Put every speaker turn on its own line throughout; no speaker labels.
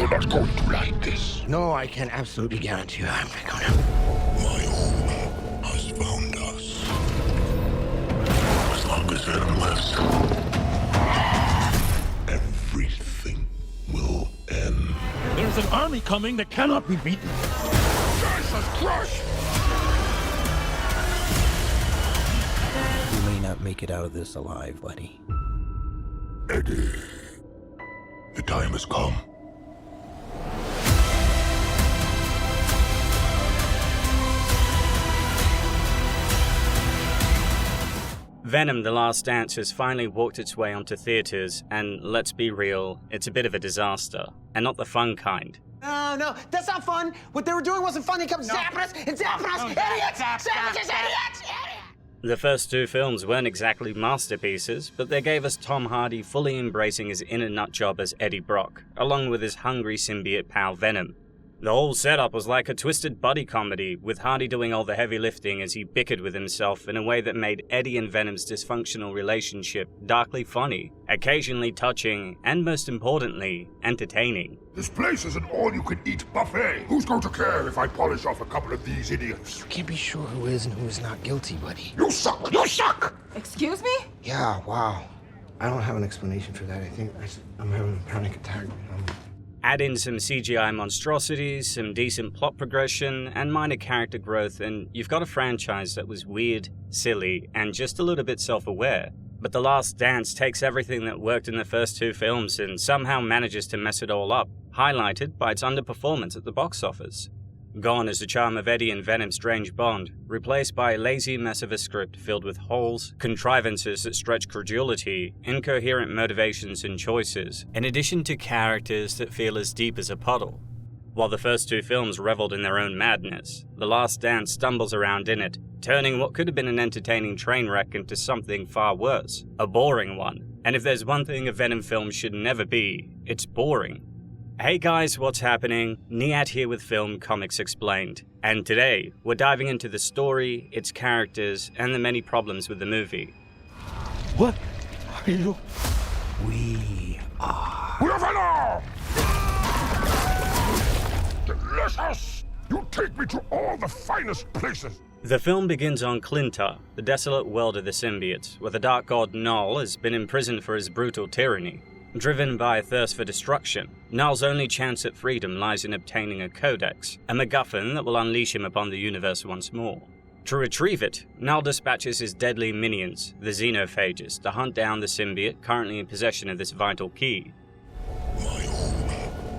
You're not going to like this.
No, I can absolutely guarantee you I'm not gonna.
My home has found us. As long as Venom lives, everything will end.
There's an army coming that cannot be beaten.
Jesus Christ!
You may not make it out of this alive, buddy.
Eddie, the time has come.
Venom: The Last Dance has finally walked its way onto theaters, and let's be real, it's a bit of a disaster, and not the fun kind.
No, that's not fun. What they were doing wasn't fun. They kept zapping us and zapping us. Idiots! Savages, idiots!
The first two films weren't exactly masterpieces, but they gave us Tom Hardy fully embracing his inner nutjob as Eddie Brock, along with his hungry symbiote pal Venom. The whole setup was like a twisted buddy comedy, with Hardy doing all the heavy lifting as he bickered with himself in a way that made Eddie and Venom's dysfunctional relationship darkly funny, occasionally touching, and most importantly, entertaining.
This place is an all-you-can-eat buffet. Who's going to care if I polish off a couple of these idiots?
You can't be sure who is and who is not guilty, buddy.
You suck! You suck!
Excuse me?
Yeah, wow. I don't have an explanation for that. I think I'm having a panic attack.
Add in some CGI monstrosities, some decent plot progression, and minor character growth, and you've got a franchise that was weird, silly, and just a little bit self-aware. But The Last Dance takes everything that worked in the first two films and somehow manages to mess it all up, highlighted by its underperformance at the box office. Gone is the charm of Eddie and Venom's strange bond, replaced by a lazy mess of a script filled with holes, contrivances that stretch credulity, incoherent motivations and choices, in addition to characters that feel as deep as a puddle. While the first two films reveled in their own madness, The Last Dance stumbles around in it, turning what could have been an entertaining train wreck into something far worse, a boring one. And if there's one thing a Venom film should never be, it's boring. Hey guys, what's happening? Nihat here with Film Comics Explained, and today we're diving into the story, its characters, and the many problems with the movie.
What are you?
We are.
We're Venom! Delicious! You take me to all the finest places.
The film begins on Clintar, the desolate world of the symbiotes, where the dark god Null has been imprisoned for his brutal tyranny. Driven by a thirst for destruction, Null's only chance at freedom lies in obtaining a codex, a MacGuffin that will unleash him upon the universe once more. To retrieve it, Null dispatches his deadly minions, the Xenophages, to hunt down the symbiote currently in possession of this vital key.
My home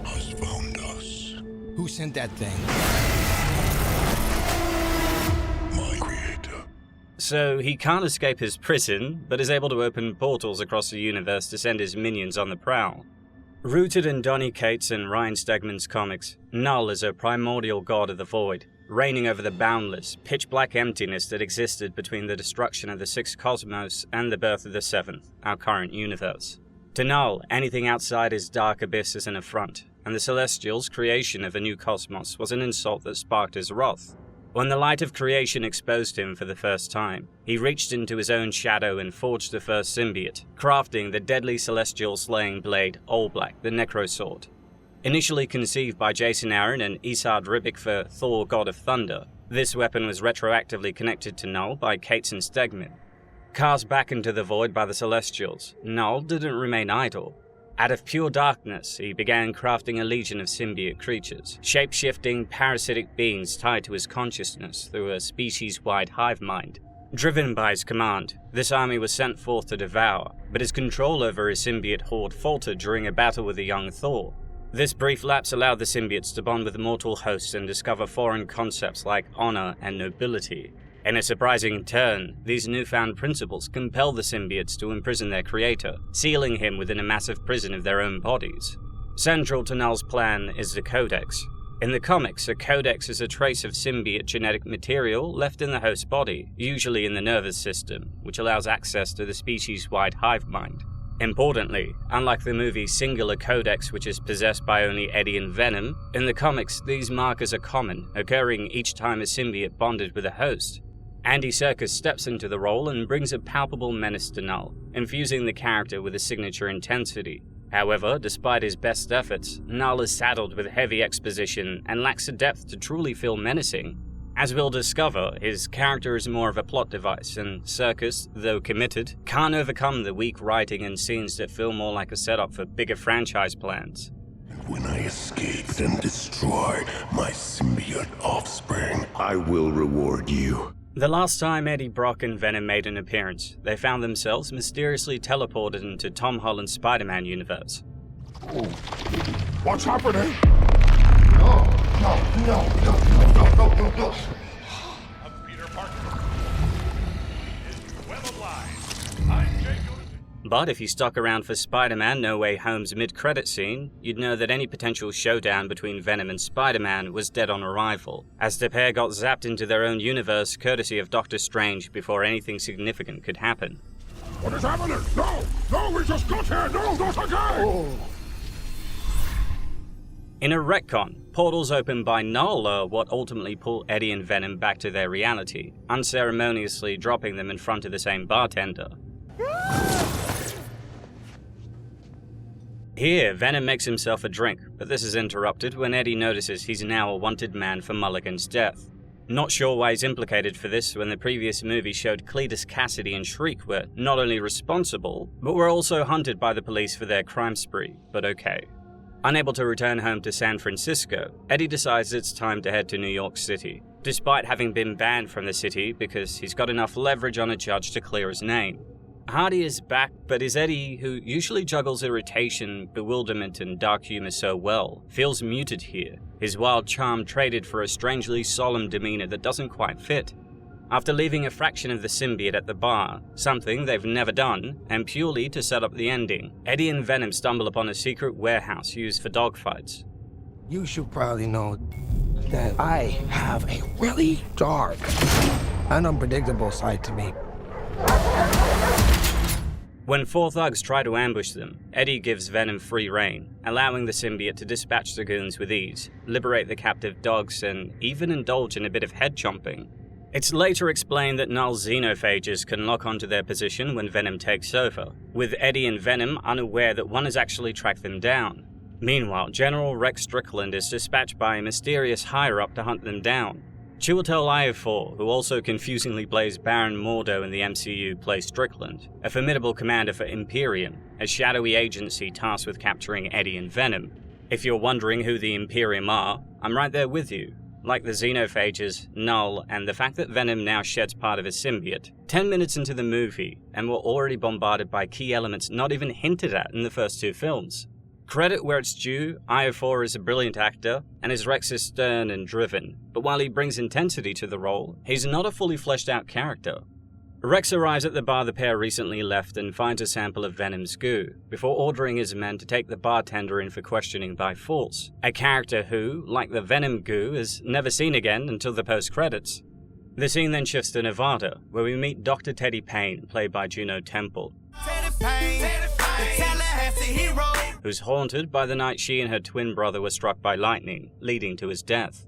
has found us.
Who sent that thing?
My creator.
So he can't escape his prison, but is able to open portals across the universe to send his minions on the prowl. Rooted in Donny Cates and Ryan Stegman's comics, Null is a primordial god of the void, reigning over the boundless, pitch-black emptiness that existed between the destruction of the Sixth Cosmos and the birth of the Seventh, our current universe. To Null, anything outside his dark abyss is an affront, and the Celestials' creation of a new cosmos was an insult that sparked his wrath. When the light of creation exposed him for the first time, he reached into his own shadow and forged the first symbiote, crafting the deadly celestial slaying blade Allblack, the Necrosword. Initially conceived by Jason Aaron and Isard Ribic for Thor God of Thunder, this weapon was retroactively connected to Null by Cates and Stegman. Cast back into the void by the Celestials, Null didn't remain idle. Out of pure darkness, he began crafting a legion of symbiote creatures, shape-shifting, parasitic beings tied to his consciousness through a species-wide hive mind. Driven by his command, this army was sent forth to devour, but his control over his symbiote horde faltered during a battle with a young Thor. This brief lapse allowed the symbiotes to bond with mortal hosts and discover foreign concepts like honor and nobility. In a surprising turn, these newfound principles compel the symbiotes to imprison their creator, sealing him within a massive prison of their own bodies. Central to Null's plan is the Codex. In the comics, a codex is a trace of symbiote genetic material left in the host's body, usually in the nervous system, which allows access to the species-wide hive mind. Importantly, unlike the movie's singular codex which is possessed by only Eddie and Venom, in the comics these markers are common, occurring each time a symbiote bonded with a host. Andy Serkis steps into the role and brings a palpable menace to Null, infusing the character with a signature intensity. However, despite his best efforts, Null is saddled with heavy exposition and lacks the depth to truly feel menacing. As we'll discover, his character is more of a plot device, and Serkis, though committed, can't overcome the weak writing and scenes that feel more like a setup for bigger franchise plans.
When I escaped and destroy my symbiote offspring,
I will reward you.
The last time Eddie Brock and Venom made an appearance, they found themselves mysteriously teleported into Tom Holland's Spider-Man universe.
what's happening? No.
Peter Parker is well alive. I'm Jay Jonah.
But if you stuck around for Spider-Man No Way Home's mid-credit scene, you'd know that any potential showdown between Venom and Spider-Man was dead on arrival, as the pair got zapped into their own universe courtesy of Doctor Strange before anything significant could happen.
What is happening? No, we just got here. No, not again.
In a retcon, portals opened by Null are what ultimately pull Eddie and Venom back to their reality, unceremoniously dropping them in front of the same bartender. Here, Venom makes himself a drink, but this is interrupted when Eddie notices he's now a wanted man for Mulligan's death. Not sure why he's implicated for this when the previous movie showed Cletus Cassidy and Shriek were not only responsible, but were also hunted by the police for their crime spree, but okay. Unable to return home to San Francisco, Eddie decides it's time to head to New York City, despite having been banned from the city because he's got enough leverage on a judge to clear his name. Hardy is back, but his Eddie, who usually juggles irritation, bewilderment, and dark humor so well, feels muted here, his wild charm traded for a strangely solemn demeanor that doesn't quite fit. After leaving a fraction of the symbiote at the bar, something they've never done, and purely to set up the ending, Eddie and Venom stumble upon a secret warehouse used for dogfights.
You should probably know that I have a really dark and unpredictable side to me.
When four thugs try to ambush them, Eddie gives Venom free rein, allowing the symbiote to dispatch the goons with ease, liberate the captive dogs, and even indulge in a bit of head chomping. It's later explained that Null's xenophages can lock onto their position when Venom takes over, with Eddie and Venom unaware that one has actually tracked them down. Meanwhile, General Rex Strickland is dispatched by a mysterious higher-up to hunt them down. Chiwetel Ejiofor, who also confusingly plays Baron Mordo in the MCU, plays Strickland, a formidable commander for Imperium, a shadowy agency tasked with capturing Eddie and Venom. If you're wondering who the Imperium are, I'm right there with you. Like the xenophages, Null, and the fact that Venom now sheds part of his symbiote. 10 minutes into the movie, and we're already bombarded by key elements not even hinted at in the first two films. Credit where it's due, Ejiofor is a brilliant actor, and his Rex is stern and driven, but while he brings intensity to the role, he's not a fully fleshed out character. Rex arrives at the bar the pair recently left and finds a sample of Venom's goo, before ordering his men to take the bartender in for questioning by force, a character who, like the Venom goo, is never seen again until the post-credits. The scene then shifts to Nevada, where we meet Dr. Teddy Payne, played by Juno Temple, who's haunted by the night she and her twin brother were struck by lightning, leading to his death.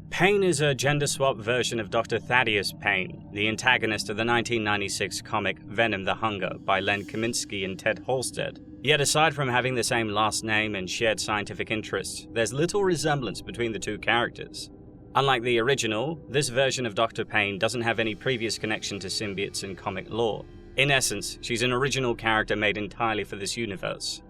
Payne is a gender-swapped version of Dr. Thaddeus Payne, the antagonist of the 1996 comic Venom the Hunger by Len Kaminski and Ted Halstead. Yet aside from having the same last name and shared scientific interests, there's little resemblance between the two characters. Unlike the original, this version of Dr. Payne doesn't have any previous connection to symbiotes in comic lore. In essence, she's an original character made entirely for this universe.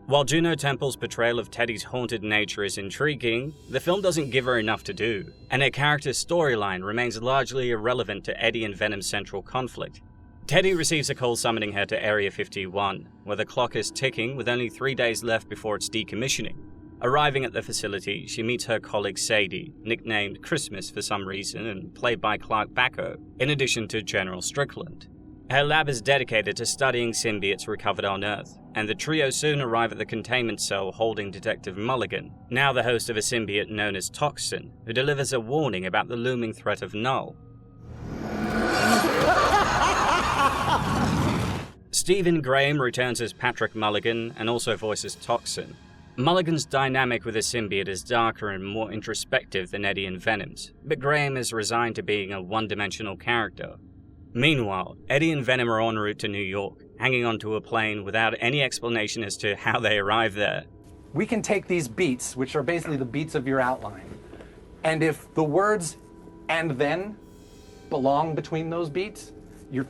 While Juno Temple's portrayal of Teddy's haunted nature is intriguing, the film doesn't give her enough to do, and her character's storyline remains largely irrelevant to Eddie and Venom's central conflict. Teddy receives a call summoning her to Area 51, where the clock is ticking with only 3 days left before its decommissioning. Arriving at the facility, she meets her colleague Sadie, nicknamed Christmas for some reason and played by Clark Bacco, in addition to General Strickland. Her lab is dedicated to studying symbiotes recovered on Earth, and the trio soon arrive at the containment cell holding Detective Mulligan, now the host of a symbiote known as Toxin, who delivers a warning about the looming threat of Null. Stephen Graham returns as Patrick Mulligan and also voices Toxin. Mulligan's dynamic with his symbiote is darker and more introspective than Eddie and Venom's, but Graham is resigned to being a one-dimensional character. Meanwhile, Eddie and Venom are en route to New York, hanging onto a plane without any explanation as to how they arrived there.
We can take these beats, which are basically the beats of your outline, and if the words "and then" belong between those beats, you're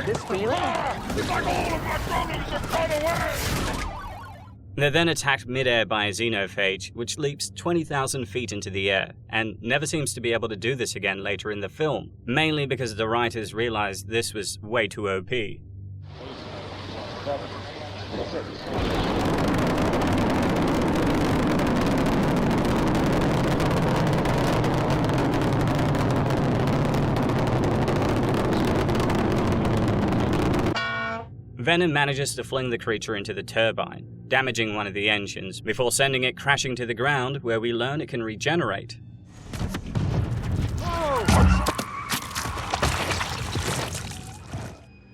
It's like all of my problems have gone away!
They're then attacked mid-air by a xenophage, which leaps 20,000 feet into the air, and never seems to be able to do this again later in the film, mainly because the writers realized this was way too OP. Venom manages to fling the creature into the turbine, damaging one of the engines, before sending it crashing to the ground, where we learn it can regenerate.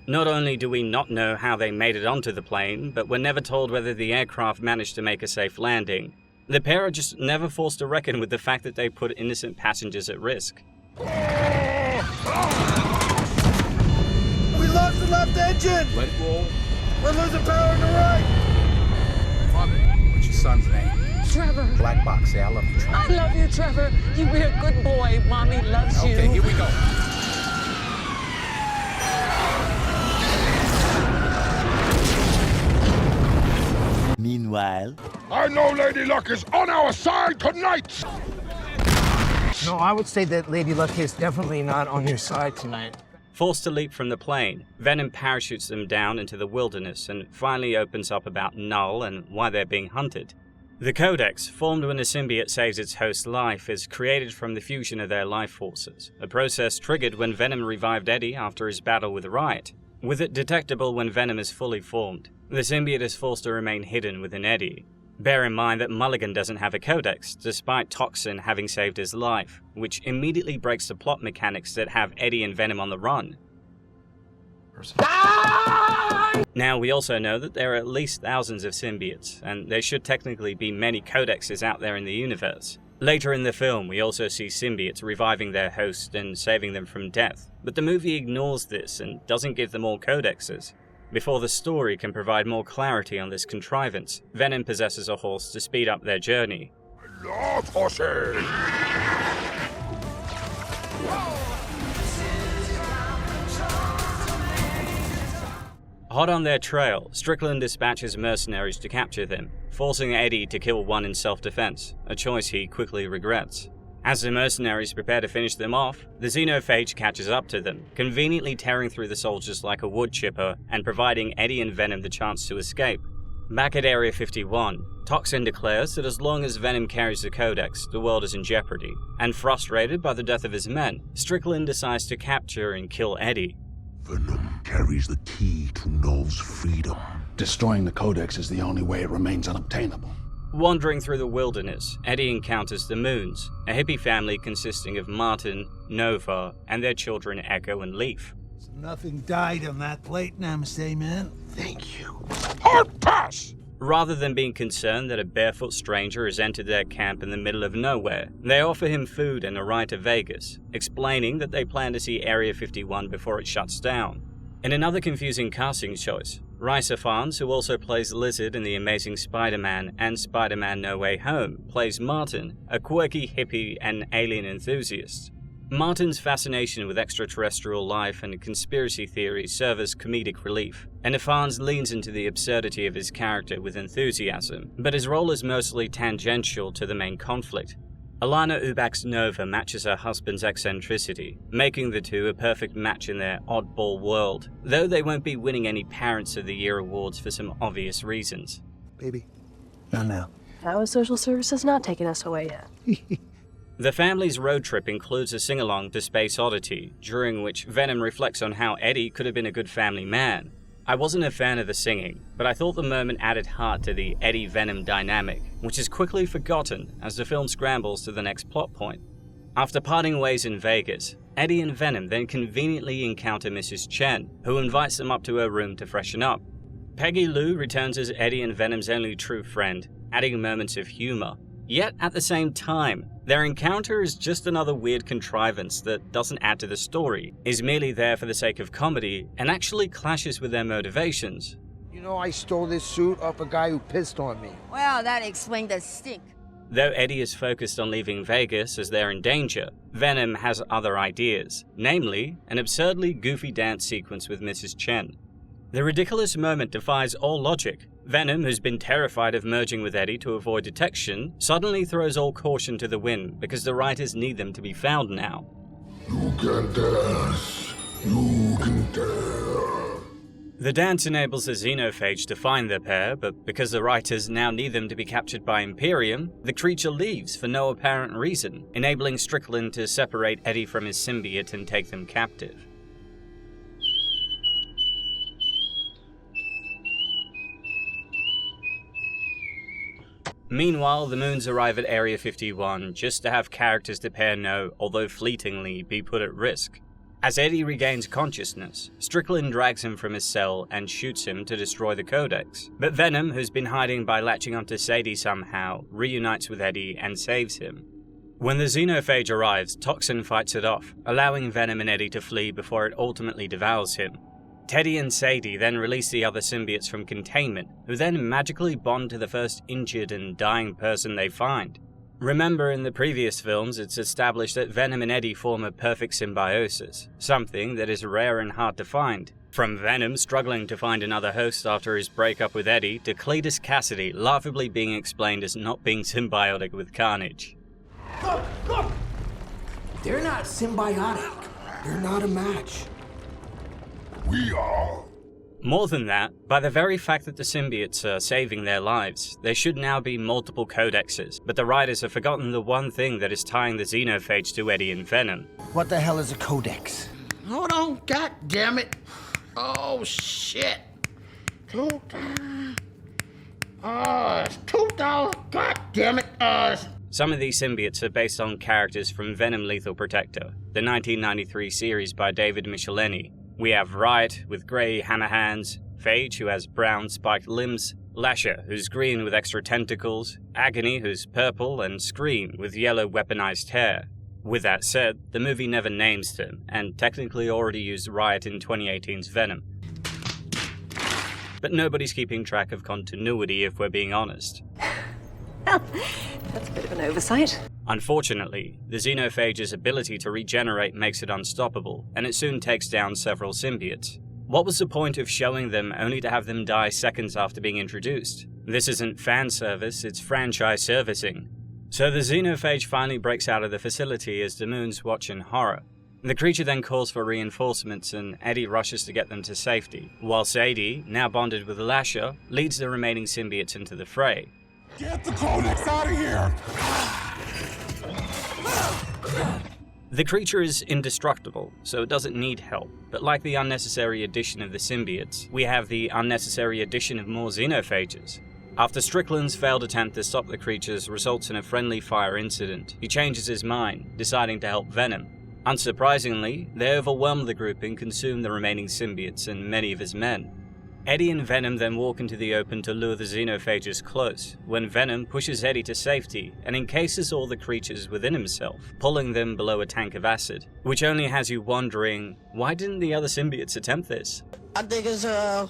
Not only do we not know how they made it onto the plane, but we're never told whether the aircraft managed to make a safe landing. The pair are just never forced to reckon with the fact that they put innocent passengers at risk.
We lost the left engine!
Let it roll.
We're losing power in the right!
What's your son's name?
Trevor.
Black box, say I love you, Trevor.
I love you, Trevor. You be a good boy. Mommy loves you.
Okay, here we go.
Meanwhile,
I know Lady Luck is on our side tonight!
No, I would say that Lady Luck is definitely not on your side tonight.
Forced to leap from the plane, Venom parachutes them down into the wilderness and finally opens up about Null and why they're being hunted. The Codex, formed when a symbiote saves its host's life, is created from the fusion of their life forces, a process triggered when Venom revived Eddie after his battle with Riot. With it detectable when Venom is fully formed, the symbiote is forced to remain hidden within Eddie. Bear in mind that Mulligan doesn't have a codex, despite Toxin having saved his life, which immediately breaks the plot mechanics that have Eddie and Venom on the run. Now, we also know that there are at least thousands of symbiotes, and there should technically be many codexes out there in the universe. Later in the film, we also see symbiotes reviving their host and saving them from death, but the movie ignores this and doesn't give them all codexes. Before the story can provide more clarity on this contrivance, Venom possesses a horse to speed up their journey.
Love horses!
Hot on their trail, Strickland dispatches mercenaries to capture them, forcing Eddie to kill one in self-defense, a choice he quickly regrets. As the mercenaries prepare to finish them off, the xenophage catches up to them, conveniently tearing through the soldiers like a wood chipper and providing Eddie and Venom the chance to escape. Back at Area 51, Toxin declares that as long as Venom carries the Codex, the world is in jeopardy, and frustrated by the death of his men, Strickland decides to capture and kill Eddie.
Venom carries the key to Null's freedom.
Destroying the Codex is the only way it remains unobtainable.
Wandering through the wilderness, Eddie encounters the Moons, a hippie family consisting of Martin, Nova, and their children Echo and Leaf.
So nothing died on that plate, Namaste, man.
Thank you. Hard pass!
Rather than being concerned that a barefoot stranger has entered their camp in the middle of nowhere, they offer him food and a ride to Vegas, explaining that they plan to see Area 51 before it shuts down. In another confusing casting choice, Rhys Ifans, who also plays Lizard in The Amazing Spider-Man and Spider-Man No Way Home, plays Martin, a quirky hippie and alien enthusiast. Martin's fascination with extraterrestrial life and conspiracy theories serve as comedic relief, and Ifans leans into the absurdity of his character with enthusiasm, but his role is mostly tangential to the main conflict. Alana Ubach's Nova matches her husband's eccentricity, making the two a perfect match in their oddball world, though they won't be winning any Parents of the Year awards for some obvious reasons.
Baby, not now.
How is social services not taking us away yet?
The family's road trip includes a sing-along to Space Oddity, during which Venom reflects on how Eddie could have been a good family man. I wasn't a fan of the singing, but I thought the moment added heart to the Eddie-Venom dynamic, which is quickly forgotten as the film scrambles to the next plot point. After parting ways in Vegas, Eddie and Venom then conveniently encounter Mrs. Chen, who invites them up to her room to freshen up. Peggy Lou returns as Eddie and Venom's only true friend, adding moments of humor. Yet at the same time, their encounter is just another weird contrivance that doesn't add to the story, is merely there for the sake of comedy, and actually clashes with their motivations.
You know, I stole this suit off a guy who pissed on me.
Well, that explains the stink.
Though Eddie is focused on leaving Vegas as they're in danger, Venom has other ideas, namely, an absurdly goofy dance sequence with Mrs. Chen. The ridiculous moment defies all logic. Venom, who's been terrified of merging with Eddie to avoid detection, suddenly throws all caution to the wind because the writers need them to be found now.
You can dance. You can dance.
The dance enables the xenophage to find their pair, but because the writers now need them to be captured by Imperium, the creature leaves for no apparent reason, enabling Strickland to separate Eddie from his symbiote and take them captive. Meanwhile, the Moons arrive at Area 51 just to have characters the pair know, although fleetingly, be put at risk. As Eddie regains consciousness, Strickland drags him from his cell and shoots him to destroy the Codex. But Venom, who's been hiding by latching onto Sadie somehow, reunites with Eddie and saves him. When the xenophage arrives, Toxin fights it off, allowing Venom and Eddie to flee before it ultimately devours him. Teddy and Sadie then release the other symbiotes from containment, who then magically bond to the first injured and dying person they find. Remember, in the previous films, it's established that Venom and Eddie form a perfect symbiosis, something that is rare and hard to find. From Venom struggling to find another host after his breakup with Eddie, to Cletus Cassidy laughably being explained as not being symbiotic with Carnage.
Look! They're not symbiotic. They're not a match.
We are.
More than that, by the very fact that the symbiotes are saving their lives, there should now be multiple codexes, but the writers have forgotten the one thing that is tying the xenophage to Eddie and Venom.
What the hell is a codex?
Hold on, god damn it. Oh, shit. $2. It's $2. God damn it.
Some of these symbiotes are based on characters from Venom Lethal Protector, the 1993 series by David Michelini. We have Riot with grey hammer hands, Phage who has brown spiked limbs, Lasher who's green with extra tentacles, Agony who's purple, and Scream with yellow weaponized hair. With that said, the movie never names them, and technically already used Riot in 2018's Venom. But nobody's keeping track of continuity if we're being honest.
That's a bit of an oversight.
Unfortunately, the xenophage's ability to regenerate makes it unstoppable, and it soon takes down several symbiotes. What was the point of showing them only to have them die seconds after being introduced? This isn't fan service, it's franchise servicing. So the xenophage finally breaks out of the facility as the Moons watch in horror. The creature then calls for reinforcements and Eddie rushes to get them to safety, while Sadie, now bonded with Lasher, leads the remaining symbiotes into the fray.
Get the Codex out of here!
The creature is indestructible, so it doesn't need help, but like the unnecessary addition of the symbiotes, we have the unnecessary addition of more xenophages. After Strickland's failed attempt to stop the creatures results in a friendly fire incident, he changes his mind, deciding to help Venom. Unsurprisingly, they overwhelm the group and consume the remaining symbiotes and many of his men. Eddie and Venom then walk into the open to lure the xenophages close, when Venom pushes Eddie to safety and encases all the creatures within himself, pulling them below a tank of acid, which only has you wondering, why didn't the other symbiotes attempt this?
I think it was, I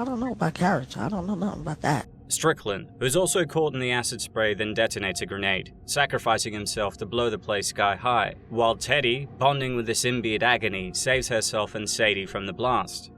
don't know about carrots. I don't know nothing about that.
Strickland, who's also caught in the acid spray, then detonates a grenade, sacrificing himself to blow the place sky high, while Teddy, bonding with the symbiote Agony, saves herself and Sadie from the blast.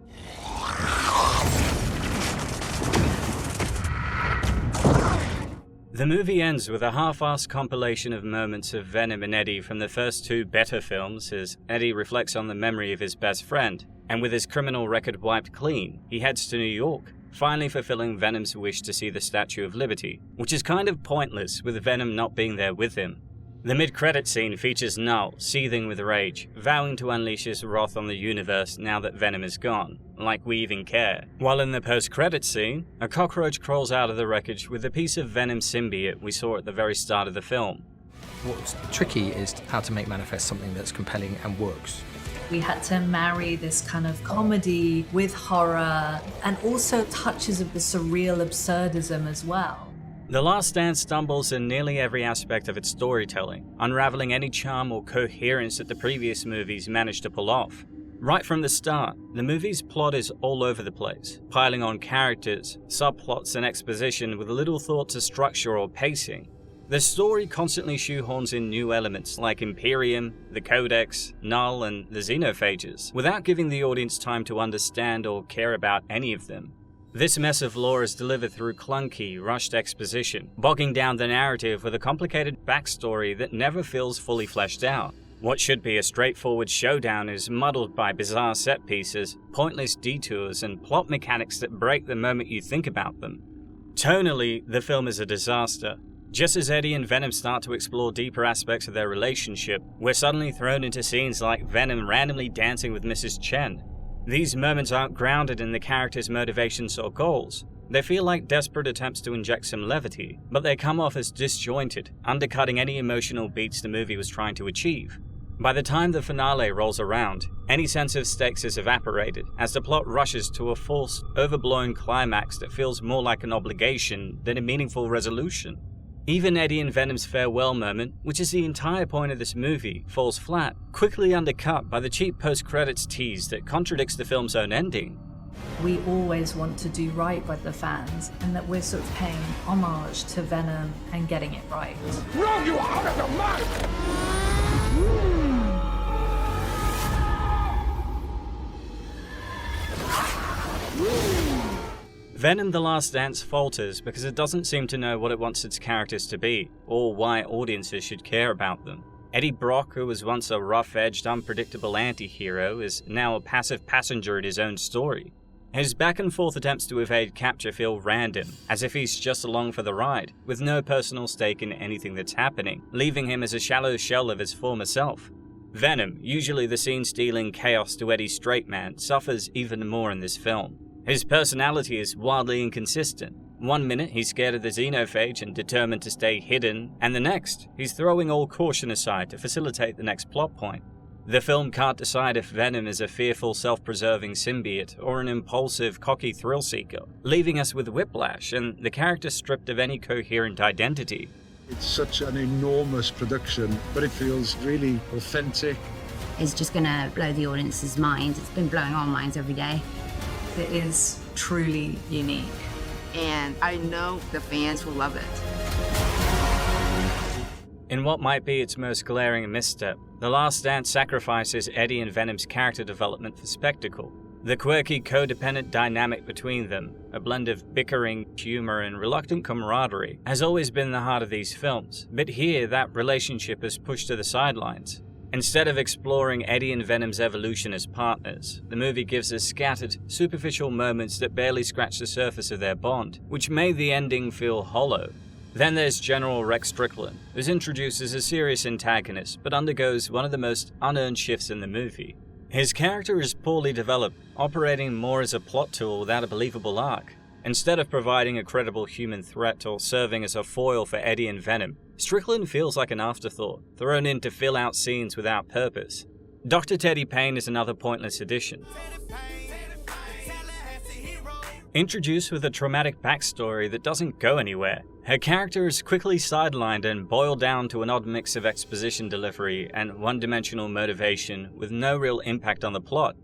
The movie ends with a half-assed compilation of moments of Venom and Eddie from the first two better films as Eddie reflects on the memory of his best friend, and with his criminal record wiped clean, he heads to New York, finally fulfilling Venom's wish to see the Statue of Liberty, which is kind of pointless with Venom not being there with him. The mid-credit scene features Null, seething with rage, vowing to unleash his wrath on the universe now that Venom is gone, like we even care. While in the post-credit scene, a cockroach crawls out of the wreckage with a piece of Venom symbiote we saw at the very start of the film.
What's tricky is how to make Manifest something that's compelling and works.
We had to marry this kind of comedy with horror and also touches of the surreal absurdism as well.
The Last Stand stumbles in nearly every aspect of its storytelling, unraveling any charm or coherence that the previous movies managed to pull off. Right from the start, the movie's plot is all over the place, piling on characters, subplots, and exposition with little thought to structure or pacing. The story constantly shoehorns in new elements like Imperium, the Codex, Null, and the Xenophages, without giving the audience time to understand or care about any of them. This mess of lore is delivered through clunky, rushed exposition, bogging down the narrative with a complicated backstory that never feels fully fleshed out. What should be a straightforward showdown is muddled by bizarre set pieces, pointless detours, and plot mechanics that break the moment you think about them. Tonally, the film is a disaster. Just as Eddie and Venom start to explore deeper aspects of their relationship, we're suddenly thrown into scenes like Venom randomly dancing with Mrs. Chen. These moments aren't grounded in the character's motivations or goals. They feel like desperate attempts to inject some levity, but they come off as disjointed, undercutting any emotional beats the movie was trying to achieve. By the time the finale rolls around, any sense of stakes is evaporated as the plot rushes to a forced, overblown climax that feels more like an obligation than a meaningful resolution. Even Eddie and Venom's farewell moment, which is the entire point of this movie, falls flat, quickly undercut by the cheap post-credits tease that contradicts the film's own ending.
We always want to do right by the fans, and that we're sort of paying homage to Venom and getting it right.
No, you are out of your mind!
Venom: The Last Dance falters because it doesn't seem to know what it wants its characters to be, or why audiences should care about them. Eddie Brock, who was once a rough-edged, unpredictable anti-hero, is now a passive passenger in his own story. His back-and-forth attempts to evade capture feel random, as if he's just along for the ride, with no personal stake in anything that's happening, leaving him as a shallow shell of his former self. Venom, usually the scene-stealing chaos to Eddie's straight man, suffers even more in this film. His personality is wildly inconsistent. One minute he's scared of the Xenophage and determined to stay hidden, and the next, he's throwing all caution aside to facilitate the next plot point. The film can't decide if Venom is a fearful, self-preserving symbiote or an impulsive, cocky thrill-seeker, leaving us with whiplash and the character stripped of any coherent identity.
It's such an enormous production, but it feels really authentic.
It's just gonna blow the audience's minds. It's been blowing our minds every day.
It is truly unique.
And I know the fans will love it.
In what might be its most glaring misstep, The Last Dance sacrifices Eddie and Venom's character development for spectacle. The quirky, codependent dynamic between them, a blend of bickering, humor, and reluctant camaraderie, has always been the heart of these films, but here that relationship is pushed to the sidelines. Instead of exploring Eddie and Venom's evolution as partners, the movie gives us scattered, superficial moments that barely scratch the surface of their bond, which made the ending feel hollow. Then there's General Rex Strickland, who's introduced as a serious antagonist, but undergoes one of the most unearned shifts in the movie. His character is poorly developed, operating more as a plot tool without a believable arc. Instead of providing a credible human threat or serving as a foil for Eddie and Venom, Strickland feels like an afterthought, thrown in to fill out scenes without purpose. Dr. Teddy Payne is another pointless addition. Introduced with a traumatic backstory that doesn't go anywhere, her character is quickly sidelined and boiled down to an odd mix of exposition delivery and one-dimensional motivation with no real impact on the plot.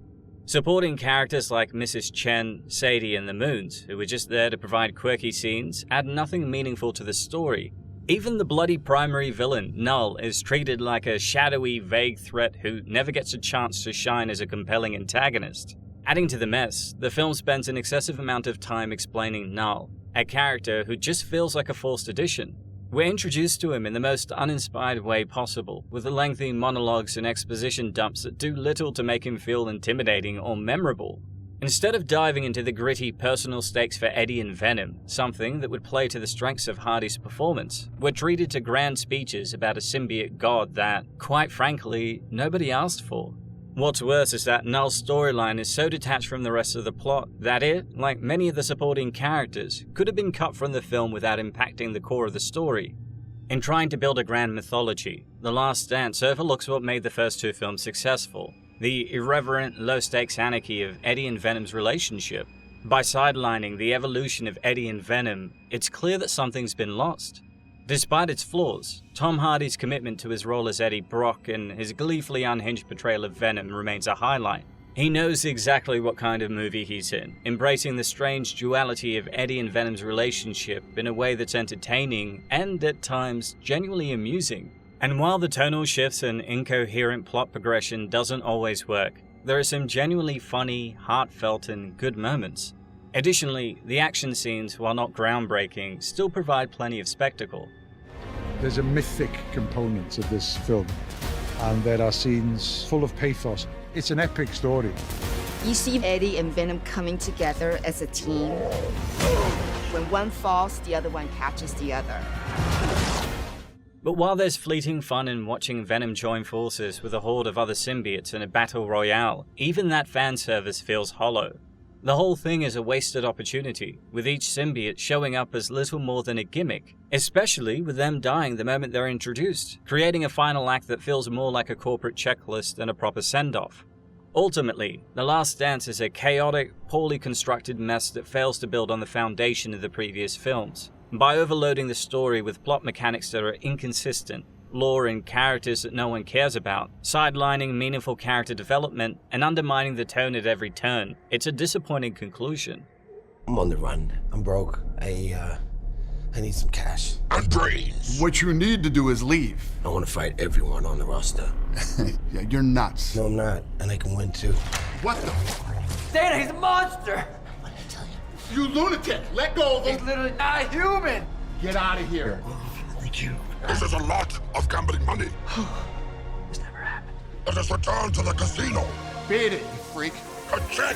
Supporting characters like Mrs. Chen, Sadie, and the Moons, who were just there to provide quirky scenes, add nothing meaningful to the story. Even the bloody primary villain, Null, is treated like a shadowy, vague threat who never gets a chance to shine as a compelling antagonist. Adding to the mess, the film spends an excessive amount of time explaining Null, a character who just feels like a forced addition. We're introduced to him in the most uninspired way possible, with the lengthy monologues and exposition dumps that do little to make him feel intimidating or memorable. Instead of diving into the gritty personal stakes for Eddie and Venom, something that would play to the strengths of Hardy's performance, we're treated to grand speeches about a symbiote god that, quite frankly, nobody asked for. What's worse is that Null's storyline is so detached from the rest of the plot that it, like many of the supporting characters, could have been cut from the film without impacting the core of the story. In trying to build a grand mythology, The Last Dance overlooks what made the first two films successful: the irreverent, low-stakes anarchy of Eddie and Venom's relationship. By sidelining the evolution of Eddie and Venom, it's clear that something's been lost. Despite its flaws, Tom Hardy's commitment to his role as Eddie Brock and his gleefully unhinged portrayal of Venom remains a highlight. He knows exactly what kind of movie he's in, embracing the strange duality of Eddie and Venom's relationship in a way that's entertaining and, at times, genuinely amusing. And while the tonal shifts and incoherent plot progression doesn't always work, there are some genuinely funny, heartfelt, and good moments. Additionally, the action scenes, while not groundbreaking, still provide plenty of spectacle.
There's a mythic component of this film, and there are scenes full of pathos. It's an epic story.
You see Eddie and Venom coming together as a team. When one falls, the other one catches the other.
But while there's fleeting fun in watching Venom join forces with a horde of other symbiotes in a battle royale, even that fan service feels hollow. The whole thing is a wasted opportunity, with each symbiote showing up as little more than a gimmick, especially with them dying the moment they're introduced, creating a final act that feels more like a corporate checklist than a proper send-off. Ultimately, The Last Dance is a chaotic, poorly constructed mess that fails to build on the foundation of the previous films. By overloading the story with plot mechanics that are inconsistent, lore and characters that no one cares about, sidelining meaningful character development, and undermining the tone at every turn, it's a disappointing conclusion.
I'm on the run. I'm broke. I need some cash.
And brains.
What you need to do is leave.
I want to fight everyone on the roster.
Yeah, you're nuts.
No, I'm not. And I can win too.
What the?
Dana, he's a monster!
You lunatic! Let go of him!
He's literally not human!
Get out of here.
Thank you.
This is a lot of gambling money.
This never happened.
Let us return to the casino.
Beat it, you freak.
A check!